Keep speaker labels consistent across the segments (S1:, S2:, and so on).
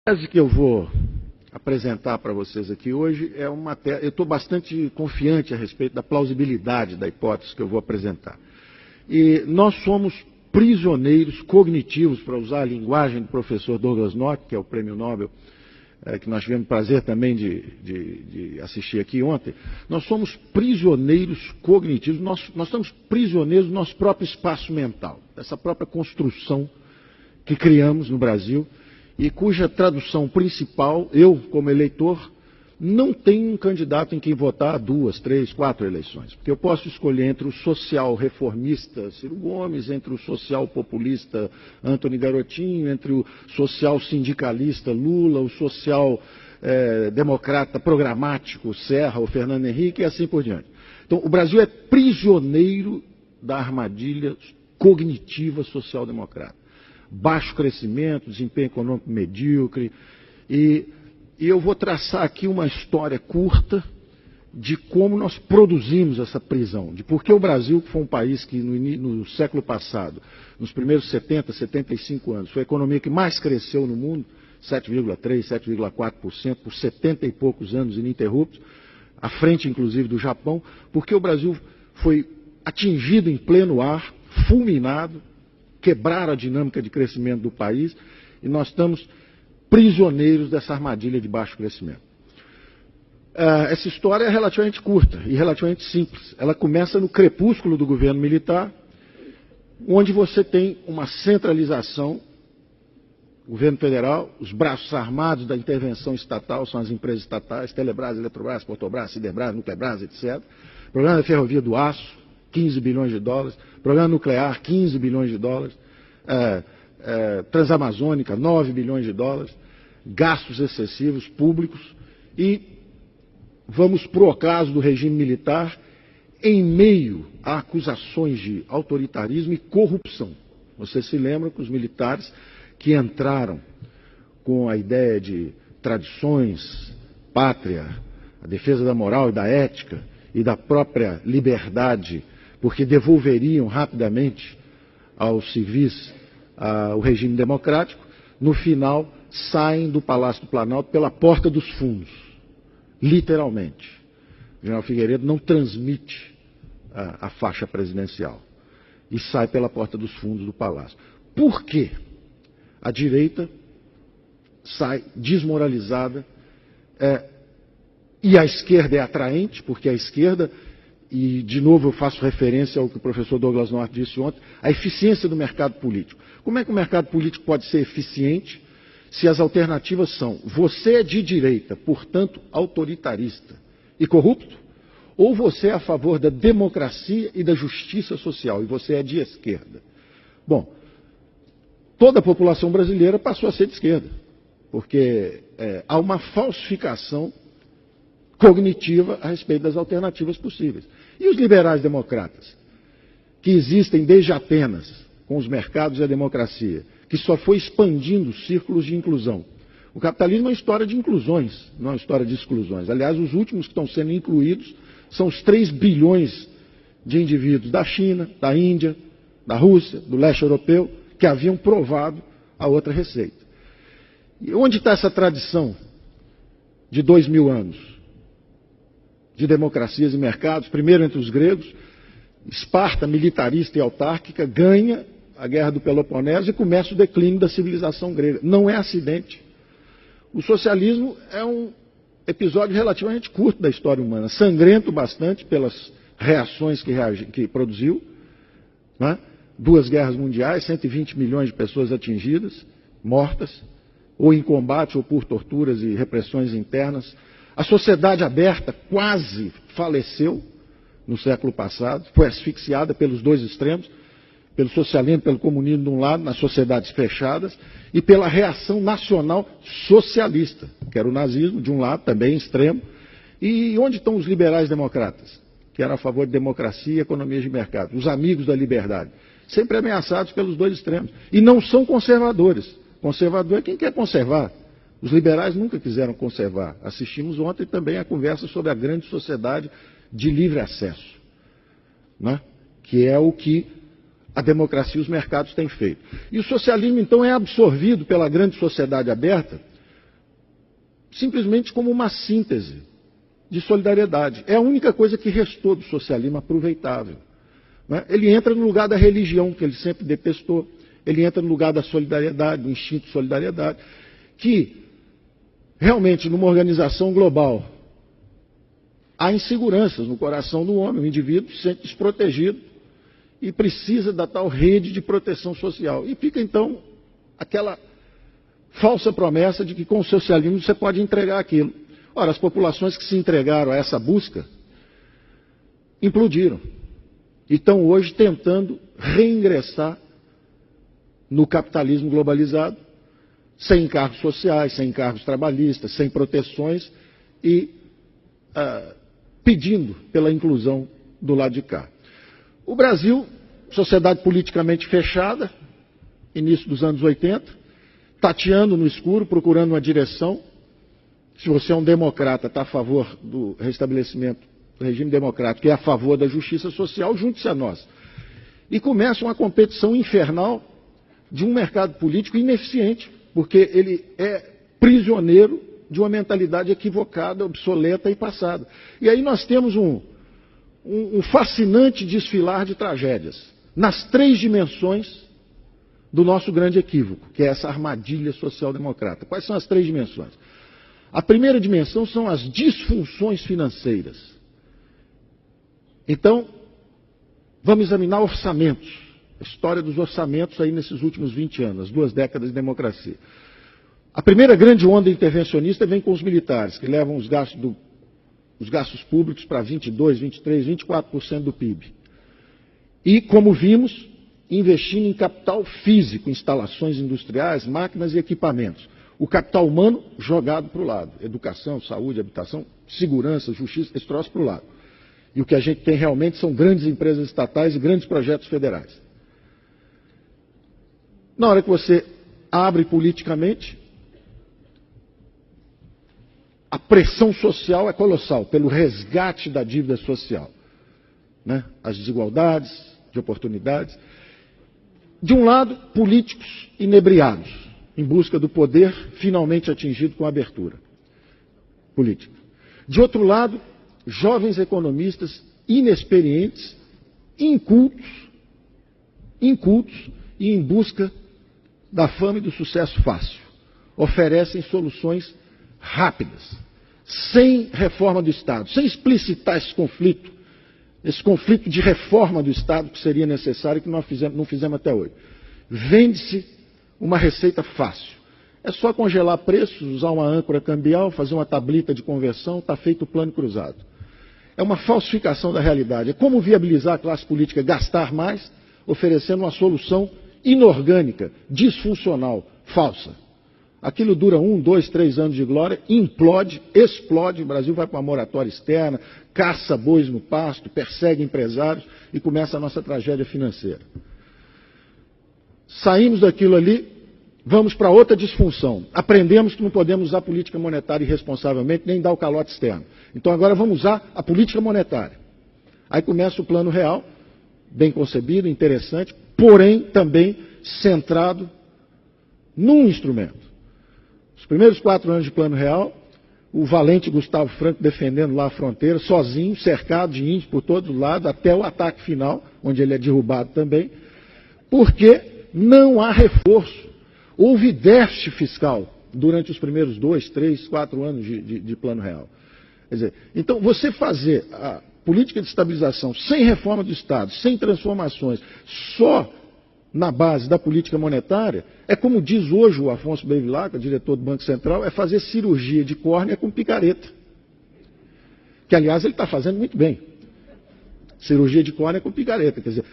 S1: A tese que eu vou apresentar para vocês aqui hoje é uma tese. Eu estou bastante confiante a respeito da plausibilidade da hipótese que eu vou apresentar. E nós somos prisioneiros cognitivos, para usar a linguagem do professor Douglas North, que é o prêmio Nobel, que nós tivemos o prazer também de assistir aqui ontem. Nós somos prisioneiros cognitivos, nós somos prisioneiros do nosso próprio espaço mental, dessa própria construção que criamos no Brasil, e cuja tradução principal, eu, como eleitor, não tenho um candidato em quem votar 2, 3, 4 eleições. Porque eu posso escolher entre o social reformista Ciro Gomes, entre o social populista Antony Garotinho, entre o social sindicalista Lula, o social democrata programático Serra ou Fernando Henrique e assim por diante. Então, o Brasil é prisioneiro da armadilha cognitiva social-democrata. Baixo crescimento, desempenho econômico medíocre, e eu vou traçar aqui uma história curta de como nós produzimos essa prisão, de por que o Brasil, que foi um país que no século passado, nos primeiros 70, 75 anos, foi a economia que mais cresceu no mundo, 7,3%, 7,4%, por 70 e poucos anos ininterruptos, à frente inclusive do Japão, porque o Brasil foi atingido em pleno ar, fulminado, quebrar a dinâmica de crescimento do país, e nós estamos prisioneiros dessa armadilha de baixo crescimento. Essa história é relativamente curta e relativamente simples. Ela começa no crepúsculo do governo militar, onde você tem uma centralização, governo federal, os braços armados da intervenção estatal são as empresas estatais, Telebrás, Eletrobras, Portobras, Siderbras, Nuclebras, etc. Programa da Ferrovia do Aço, 15 bilhões de dólares, programa nuclear, 15 bilhões de dólares, Transamazônica, 9 bilhões de dólares, gastos excessivos públicos, e vamos para o ocaso do regime militar em meio a acusações de autoritarismo e corrupção. Você se lembra que os militares que entraram com a ideia de tradições, pátria, a defesa da moral e da ética e da própria liberdade, porque devolveriam rapidamente aos civis o regime democrático, no final saem do Palácio do Planalto pela porta dos fundos, literalmente. O general Figueiredo não transmite a faixa presidencial e sai pela porta dos fundos do Palácio. Por quê? A direita sai desmoralizada e a esquerda é atraente, porque a esquerda, e de novo eu faço referência ao que o professor Douglas North disse ontem, a eficiência do mercado político. Como é que o mercado político pode ser eficiente se as alternativas são: você é de direita, portanto autoritarista e corrupto, ou você é a favor da democracia e da justiça social e você é de esquerda? Bom, toda a população brasileira passou a ser de esquerda, porque há uma falsificação cognitiva a respeito das alternativas possíveis. E os liberais democratas, que existem desde Atenas, com os mercados e a democracia, que só foi expandindo os círculos de inclusão. O capitalismo é uma história de inclusões, não é uma história de exclusões. Aliás, os últimos que estão sendo incluídos são os 3 bilhões de indivíduos da China, da Índia, da Rússia, do leste europeu, que haviam provado a outra receita. E onde está essa tradição de 2000 anos? De democracias e mercados, primeiro entre os gregos, Esparta, militarista e autárquica, ganha a Guerra do Peloponeso e começa o declínio da civilização grega. Não é acidente. O socialismo é um episódio relativamente curto da história humana, sangrento bastante pelas reações que produziu, né? 2 guerras mundiais, 120 milhões de pessoas atingidas, mortas, ou em combate, ou por torturas e repressões internas. A sociedade aberta quase faleceu no século passado, foi asfixiada pelos dois extremos, pelo socialismo, pelo comunismo de um lado, nas sociedades fechadas, e pela reação nacional socialista, que era o nazismo, de um lado, também extremo. E onde estão os liberais democratas, que eram a favor de democracia e economias de mercado? Os amigos da liberdade, sempre ameaçados pelos dois extremos. E não são conservadores. Conservador é quem quer conservar. Os liberais nunca quiseram conservar. Assistimos ontem também a conversa sobre a grande sociedade de livre acesso, né? Que é o que a democracia e os mercados têm feito. E o socialismo, então, é absorvido pela grande sociedade aberta simplesmente como uma síntese de solidariedade. É a única coisa que restou do socialismo aproveitável. Né? Ele entra no lugar da religião, que ele sempre detestou, ele entra no lugar da solidariedade, do instinto de solidariedade, que realmente numa organização global há inseguranças no coração do homem, o indivíduo se sente desprotegido e precisa da tal rede de proteção social. E fica então aquela falsa promessa de que com o socialismo você pode entregar aquilo. Ora, as populações que se entregaram a essa busca implodiram e estão hoje tentando reingressar no capitalismo globalizado, sem encargos sociais, sem encargos trabalhistas, sem proteções e pedindo pela inclusão do lado de cá. O Brasil, sociedade politicamente fechada, início dos anos 80, tateando no escuro, procurando uma direção. Se você é um democrata, está a favor do restabelecimento do regime democrático e é a favor da justiça social, junte-se a nós. E começa uma competição infernal de um mercado político ineficiente, porque ele é prisioneiro de uma mentalidade equivocada, obsoleta e passada. E aí nós temos um fascinante desfilar de tragédias, nas 3 dimensões do nosso grande equívoco, que é essa armadilha social-democrata. Quais são as 3 dimensões? A primeira dimensão são as disfunções financeiras. Então, vamos examinar orçamentos, a história dos orçamentos aí nesses últimos 20 anos, as 2 décadas de democracia. A primeira grande onda intervencionista vem com os militares, que levam os gastos públicos para 22%, 23%, 24% do PIB. E, como vimos, investindo em capital físico, instalações industriais, máquinas e equipamentos. O capital humano jogado para o lado. Educação, saúde, habitação, segurança, justiça, esse troço para o lado. E o que a gente tem realmente são grandes empresas estatais e grandes projetos federais. Na hora que você abre politicamente, a pressão social é colossal pelo resgate da dívida social, né? As desigualdades de oportunidades. De um lado, políticos inebriados, em busca do poder finalmente atingido com a abertura política. De outro lado, jovens economistas inexperientes, incultos e em busca da fama e do sucesso fácil. Oferecem soluções rápidas, sem reforma do Estado, sem explicitar esse conflito de reforma do Estado que seria necessário e que nós não fizemos até hoje. Vende-se uma receita fácil. É só congelar preços, usar uma âncora cambial, fazer uma tablita de conversão, está feito o plano cruzado. É uma falsificação da realidade. É como viabilizar a classe política gastar mais, oferecendo uma solução inorgânica, disfuncional, falsa. Aquilo dura 1, 2, 3 anos de glória, implode, explode, o Brasil vai para uma moratória externa, caça bois no pasto, persegue empresários e começa a nossa tragédia financeira. Saímos daquilo ali, vamos para outra disfunção. Aprendemos que não podemos usar política monetária irresponsavelmente, nem dar o calote externo. Então agora vamos usar a política monetária. Aí começa o plano real, bem concebido, interessante, porém também centrado num instrumento. Os primeiros 4 anos de plano real, o valente Gustavo Franco defendendo lá a fronteira, sozinho, cercado de índios por todos os lados, até o ataque final, onde ele é derrubado também, porque não há reforço. Houve déficit fiscal durante os primeiros 2, 3, 4 anos de plano real. Quer dizer, então, você fazer a política de estabilização sem reforma do Estado, sem transformações, só na base da política monetária, é como diz hoje o Afonso Bevilacqua, diretor do Banco Central, é fazer cirurgia de córnea com picareta. Que, aliás, ele está fazendo muito bem. Cirurgia de córnea com picareta. Quer dizer,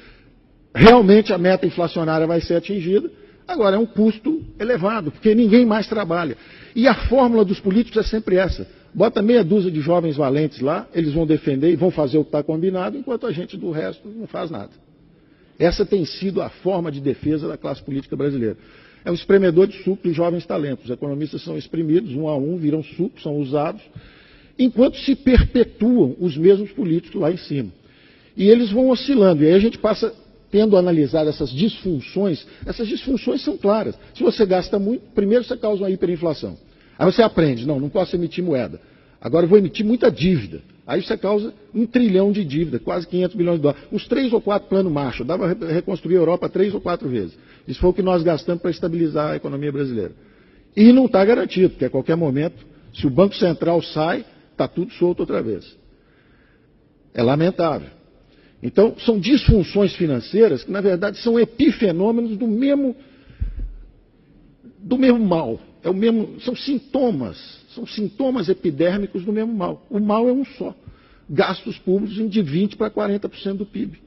S1: realmente a meta inflacionária vai ser atingida, agora é um custo elevado, porque ninguém mais trabalha. E a fórmula dos políticos é sempre essa. Bota meia dúzia de jovens valentes lá, eles vão defender e vão fazer o que está combinado, enquanto a gente do resto não faz nada. Essa tem sido a forma de defesa da classe política brasileira. É um espremedor de suco de jovens talentos. Os economistas são exprimidos, um a um, viram suco, são usados, enquanto se perpetuam os mesmos políticos lá em cima. E eles vão oscilando. E aí a gente passa tendo analisado essas disfunções são claras. Se você gasta muito, primeiro você causa uma hiperinflação. Aí você aprende, não posso emitir moeda. Agora eu vou emitir muita dívida. Aí você causa 1 trilhão de dívida, quase 500 bilhões de dólares. Uns 3 ou 4 planos Marshall. Dava para reconstruir a Europa 3 ou 4 vezes. Isso foi o que nós gastamos para estabilizar a economia brasileira. E não está garantido, porque a qualquer momento, se o Banco Central sai, está tudo solto outra vez. É lamentável. Então, são disfunções financeiras que, na verdade, são epifenômenos do mesmo mal. São sintomas epidérmicos do mesmo mal. O mal é um só. Gastos públicos de 20% para 40% do PIB.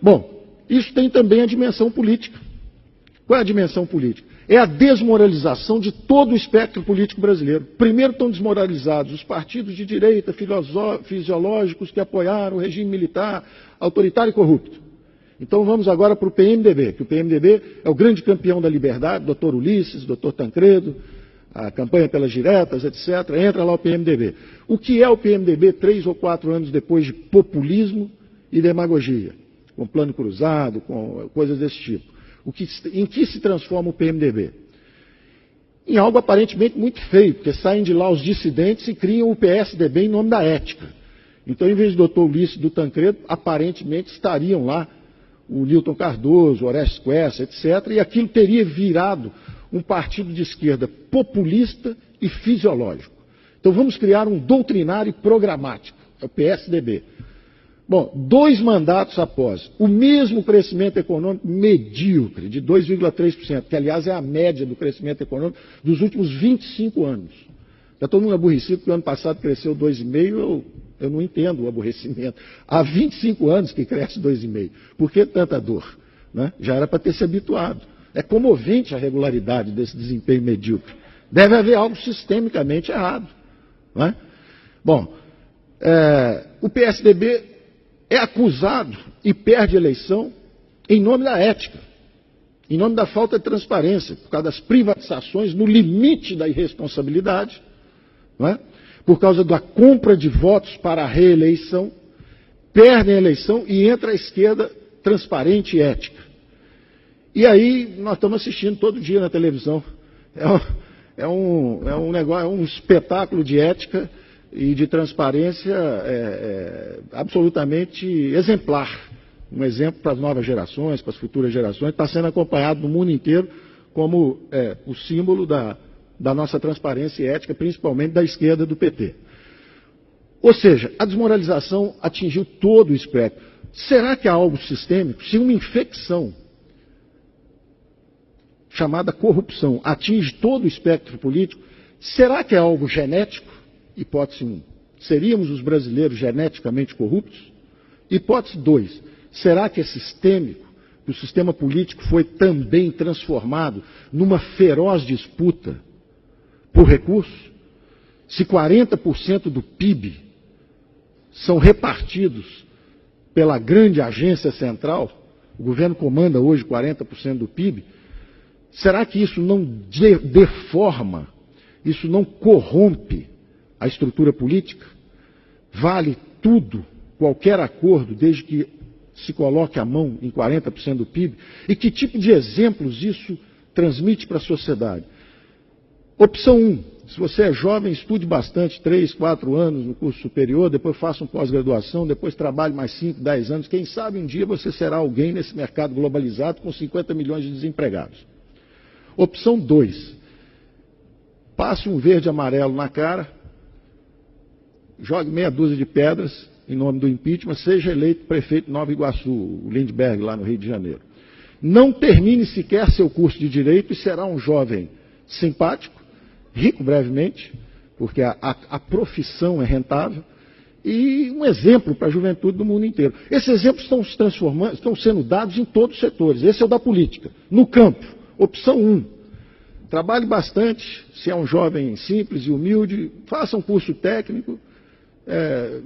S1: Bom, isso tem também a dimensão política. Qual é a dimensão política? É a desmoralização de todo o espectro político brasileiro. Primeiro estão desmoralizados os partidos de direita fisiológicos que apoiaram o regime militar autoritário e corrupto. Então vamos agora para o PMDB, que o PMDB é o grande campeão da liberdade, doutor Ulisses, doutor Tancredo, a campanha pelas diretas, etc. Entra lá o PMDB. O que é o PMDB 3 ou 4 anos depois de populismo e demagogia? Com plano cruzado, com coisas desse tipo. Em que se transforma o PMDB? Em algo aparentemente muito feio, porque saem de lá os dissidentes e criam o PSDB em nome da ética. Então, em vez do doutor Ulisses e do Tancredo, aparentemente estariam lá o Newton Cardoso, o Orestes Quercia, etc., e aquilo teria virado um partido de esquerda populista e fisiológico. Então vamos criar um doutrinário programático, é o PSDB. Bom, 2 mandatos após, o mesmo crescimento econômico medíocre, de 2,3%, que aliás é a média do crescimento econômico dos últimos 25 anos. Está todo mundo aborrecido porque o ano passado cresceu 2,5%, eu não entendo o aborrecimento. Há 25 anos que cresce 2,5%. Por que tanta dor? Né? Já era para ter se habituado. É comovente a regularidade desse desempenho medíocre. Deve haver algo sistemicamente errado. Não é? Bom, o PSDB é acusado e perde eleição em nome da ética, em nome da falta de transparência, por causa das privatizações no limite da irresponsabilidade, não é? Por causa da compra de votos para a reeleição, perdem a eleição e entra a esquerda transparente e ética. E aí nós estamos assistindo todo dia na televisão. É um espetáculo de ética e de transparência absolutamente exemplar. Um exemplo para as novas gerações, para as futuras gerações, está sendo acompanhado no mundo inteiro como o símbolo da nossa transparência e ética, principalmente da esquerda do PT. Ou seja, a desmoralização atingiu todo o espectro. Será que há algo sistêmico? Se uma infecção chamada corrupção atinge todo o espectro político, será que é algo genético? Hipótese 1. Seríamos os brasileiros geneticamente corruptos? Hipótese 2. Será que é sistêmico? Que o sistema político foi também transformado numa feroz disputa por recursos? Se 40% do PIB são repartidos pela grande agência central, o governo comanda hoje 40% do PIB, será que isso não deforma, isso não corrompe a estrutura política? Vale tudo, qualquer acordo, desde que se coloque a mão em 40% do PIB? E que tipo de exemplos isso transmite para a sociedade? Opção 1, se você é jovem, estude bastante, 3, 4 anos no curso superior, depois faça uma pós-graduação, depois trabalhe mais 5, 10 anos, quem sabe um dia você será alguém nesse mercado globalizado com 50 milhões de desempregados. Opção 2, passe um verde e amarelo na cara, jogue meia dúzia de pedras em nome do impeachment, seja eleito prefeito de Nova Iguaçu, o Lindbergh, lá no Rio de Janeiro. Não termine sequer seu curso de Direito e será um jovem simpático, rico brevemente, porque a profissão é rentável, e um exemplo para a juventude do mundo inteiro. Esses exemplos estão se transformando, estão sendo dados em todos os setores. Esse é o da política. No campo, opção 1, trabalhe bastante, se é um jovem simples e humilde, faça um curso técnico,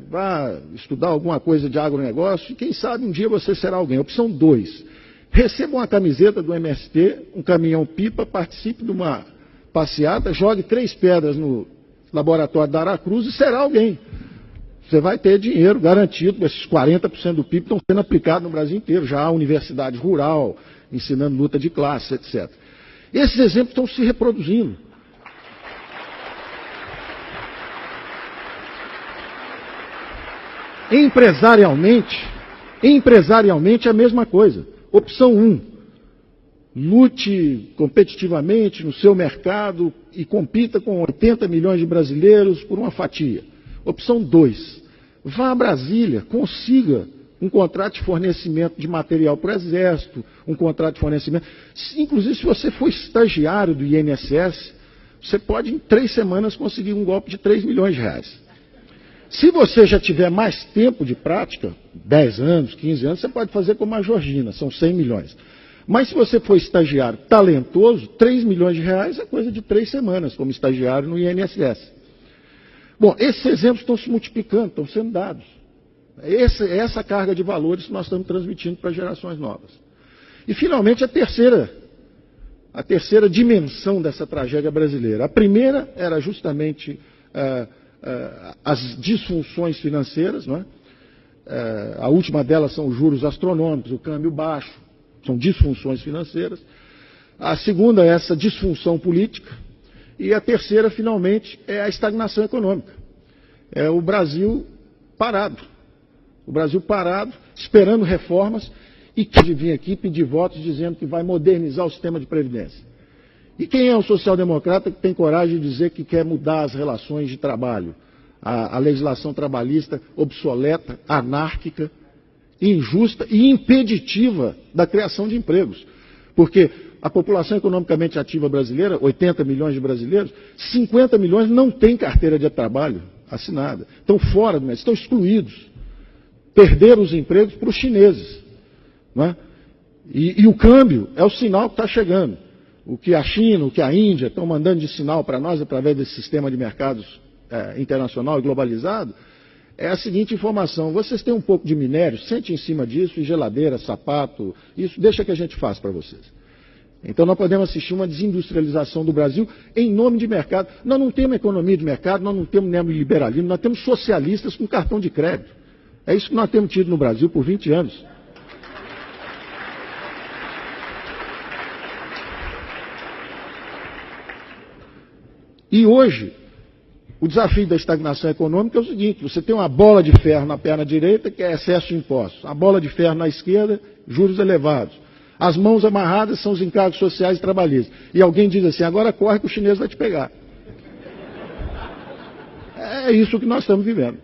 S1: vá estudar alguma coisa de agronegócio, e quem sabe um dia você será alguém. Opção 2, receba uma camiseta do MST, um caminhão-pipa, participe de uma passeata, jogue 3 pedras no laboratório da Aracruz e será alguém. Você vai ter dinheiro garantido, esses 40% do PIB estão sendo aplicados no Brasil inteiro. Já há universidade rural, ensinando luta de classe, etc. Esses exemplos estão se reproduzindo. Empresarialmente é a mesma coisa. Opção 1, lute competitivamente no seu mercado e compita com 80 milhões de brasileiros por uma fatia. Opção 2, vá a Brasília, consiga um contrato de fornecimento de material para o Exército, um contrato de fornecimento. Inclusive, se você for estagiário do INSS, você pode, em 3 semanas, conseguir um golpe de 3 milhões de reais. Se você já tiver mais tempo de prática, 10 anos, 15 anos, você pode fazer como a Georgina, são 100 milhões. Mas se você for estagiário talentoso, 3 milhões de reais é coisa de 3 semanas, como estagiário no INSS. Bom, esses exemplos estão se multiplicando, estão sendo dados. Essa carga de valores que nós estamos transmitindo para gerações novas. E, finalmente, a terceira dimensão dessa tragédia brasileira. A primeira era justamente as disfunções financeiras, não é? A última delas são os juros astronômicos, o câmbio baixo, são disfunções financeiras. A segunda é essa disfunção política. E a terceira, finalmente, é a estagnação econômica. É o Brasil parado. O Brasil parado, esperando reformas, e que vir aqui pedir votos dizendo que vai modernizar o sistema de previdência. E quem é o social-democrata que tem coragem de dizer que quer mudar as relações de trabalho? A legislação trabalhista obsoleta, anárquica, injusta e impeditiva da criação de empregos. Porque a população economicamente ativa brasileira, 80 milhões de brasileiros, 50 milhões não têm carteira de trabalho assinada. Estão fora do mercado, estão excluídos. Perderam os empregos para os chineses. Não é? E o câmbio é o sinal que está chegando. O que a China, o que a Índia estão mandando de sinal para nós através desse sistema de mercados internacional e globalizado, é a seguinte informação: vocês têm um pouco de minério, sente em cima disso, e geladeira, sapato, isso deixa que a gente faça para vocês. Então nós podemos assistir uma desindustrialização do Brasil em nome de mercado. Nós não temos economia de mercado, nós não temos neoliberalismo, nós temos socialistas com cartão de crédito. É isso que nós temos tido no Brasil por 20 anos. E hoje, o desafio da estagnação econômica é o seguinte: você tem uma bola de ferro na perna direita, que é excesso de impostos. A bola de ferro na esquerda, juros elevados. As mãos amarradas são os encargos sociais e trabalhistas. E alguém diz assim: agora corre que o chinês vai te pegar. É isso que nós estamos vivendo.